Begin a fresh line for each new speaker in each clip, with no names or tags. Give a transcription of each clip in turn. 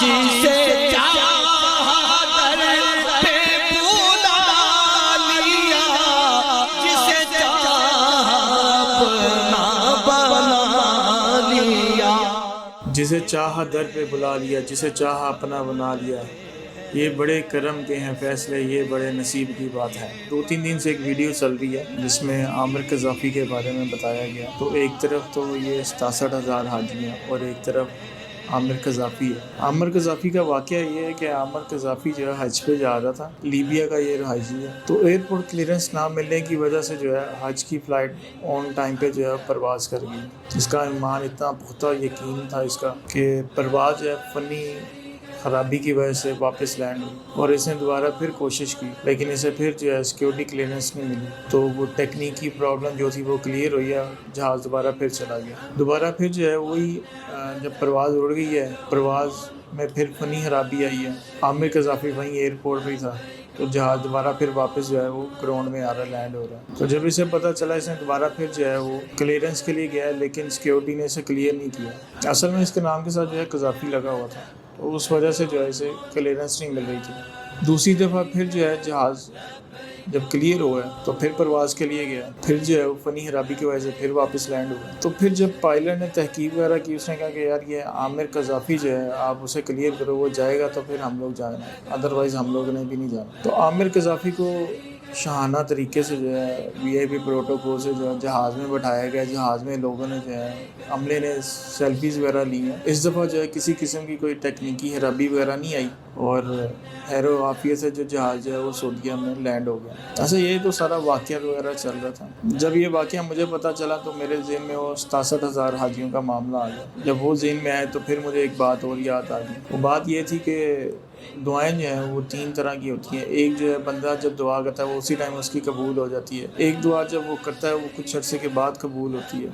جسے چاہا در پہ بلا لیا، جسے چاہا اپنا بنا لیا،
جسے چاہا در پہ بلا لیا، جسے چاہا اپنا بنا لیا۔ یہ بڑے کرم کے ہیں فیصلے، یہ بڑے نصیب کی بات ہے۔ 2-3 دن سے ایک ویڈیو چل رہی ہے جس میں عامر قذافی کے بارے میں بتایا گیا۔ تو ایک طرف تو یہ 67,000 حاجی ہیں اور ایک طرف عامر قذافی ہے۔ عامر قذافی کا واقعہ یہ ہے کہ عامر قذافی جو ہے حج پہ جا رہا تھا، لیبیا کا یہ رہائشی ہے۔ تو ایئرپورٹ کلیئرنس نہ ملنے کی وجہ سے جو ہے حج کی فلائٹ آن ٹائم پہ جو ہے پرواز کر گئی۔ اس کا ایمان اتنا پختہ یقین تھا اس کا کہ پرواز جو ہے فنی خرابی کی وجہ سے واپس لینڈ ہوئی، اور اس نے دوبارہ پھر کوشش کی لیکن اسے پھر جو ہے سیکیورٹی کلیئرنس نہیں ملی۔ تو وہ ٹیکنیکی پرابلم جو تھی وہ کلیئر ہوئی ہے، جہاز دوبارہ پھر چلا گیا۔ دوبارہ پھر جو ہے وہی جب پرواز اڑ گئی ہے، پرواز میں پھر فنی خرابی آئی ہے۔ عامر قذافی وہیں ایئرپورٹ پہ ہی تھا، تو جہاز دوبارہ پھر واپس جو ہے وہ گراؤنڈ میں آ رہا ہے، لینڈ ہو رہا ہے۔ تو جب اسے پتہ چلا، اس نے دوبارہ پھر جو ہے وہ کلیئرنس کے لیے گیا ہے لیکن سیکیورٹی نے اسے کلیئر نہیں کیا۔ اصل میں اس کے نام کے ساتھ جو ہے قذافی لگا ہوا تھا، تو اس وجہ سے جو ہے اسے کلیئرنس نہیں مل رہی تھی۔ دوسری دفعہ پھر جو ہے جہاز جب کلیئر ہوا ہے تو پھر پرواز کے لیے گیا، پھر جو ہے وہ فنی خرابی کی وجہ سے پھر واپس لینڈ ہوا۔ تو پھر جب پائلٹ نے تحقیق وغیرہ کی، اس نے کہا کہ یار یہ عامر قذافی جو ہے آپ اسے کلیئر کرو، وہ جائے گا تو پھر ہم لوگ جائیں گے، ادروائز ہم لوگ نے بھی نہیں جانا۔ تو عامر قذافی کو شاہانہ طریقے سے جو ہے وی آئی پی پروٹوکول سے جو ہے جہاز میں بٹھایا گیا۔ جہاز میں لوگوں نے جو ہے عملے نے سیلفیز وغیرہ لی ہیں۔ اس دفعہ جو ہے کسی قسم کی کوئی ٹیکنیکی خرابی وغیرہ نہیں آئی اور خیر و عافیت سے جو جہاز جو ہے وہ سعودیہ میں لینڈ ہو گیا۔ ایسا یہ تو سارا واقعہ وغیرہ چل رہا تھا۔ جب یہ واقعہ مجھے پتہ چلا تو میرے ذہن میں وہ 67,000 حاجیوں کا معاملہ آ گیا۔ جب وہ ذہن میں آئے تو پھر مجھے ایک بات اور یاد آ گئی۔ وہ بات یہ تھی کہ دعائیں جو ہیں وہ 3 طرح کی ہوتی ہیں۔ ایک جو ہے بندہ جب دعا کرتا ہے وہ اسی ٹائم اس کی قبول ہو جاتی ہے۔ ایک دعا جب وہ کرتا ہے وہ کچھ عرصے کے بعد قبول ہوتی ہے،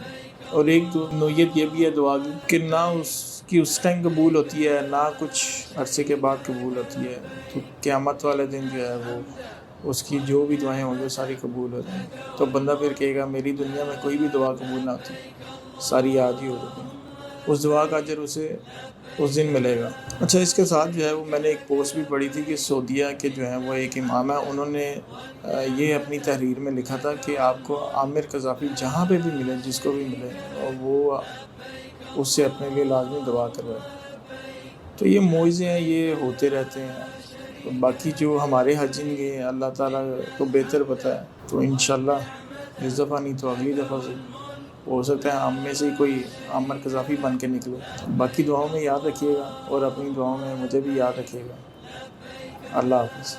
اور ایک نوعیت یہ بھی ہے دعا کی کہ نہ اس کی اس ٹائم قبول ہوتی ہے نہ کچھ عرصے کے بعد قبول ہوتی ہے۔ تو قیامت والے دن جو ہے وہ اس کی جو بھی دعائیں ہوں گی ساری قبول ہو جائیں گی۔ تو بندہ پھر کہے گا میری دنیا میں کوئی بھی دعا قبول نہ ہوتی، ساری یاد ہی ہو جاتی ہیں، اس دعا کا اجر اسے اس دن ملے گا۔ اچھا، اس کے ساتھ جو ہے وہ میں نے ایک پوسٹ بھی پڑھی تھی کہ سعودیہ کے جو ہیں وہ ایک امام ہے، انہوں نے یہ اپنی تحریر میں لکھا تھا کہ آپ کو عامر قذافی جہاں پہ بھی ملے، جس کو بھی ملے، اور وہ اس سے اپنے لیے لازمی دعا کروائے۔ تو یہ معجزے ہیں، یہ ہوتے رہتے ہیں۔ تو باقی جو ہمارے حاجین کے اللہ تعالیٰ کو بہتر پتہ ہے، تو انشاءاللہ اس دفعہ نہیں تو اگلی دفعہ سے ہو سکتا ہے ہم میں سے کوئی عامر قذافی بن کے نکلے۔ باقی دعاؤں میں یاد رکھیے گا اور اپنی دعاؤں میں مجھے بھی یاد رکھیے گا۔ اللہ حافظ۔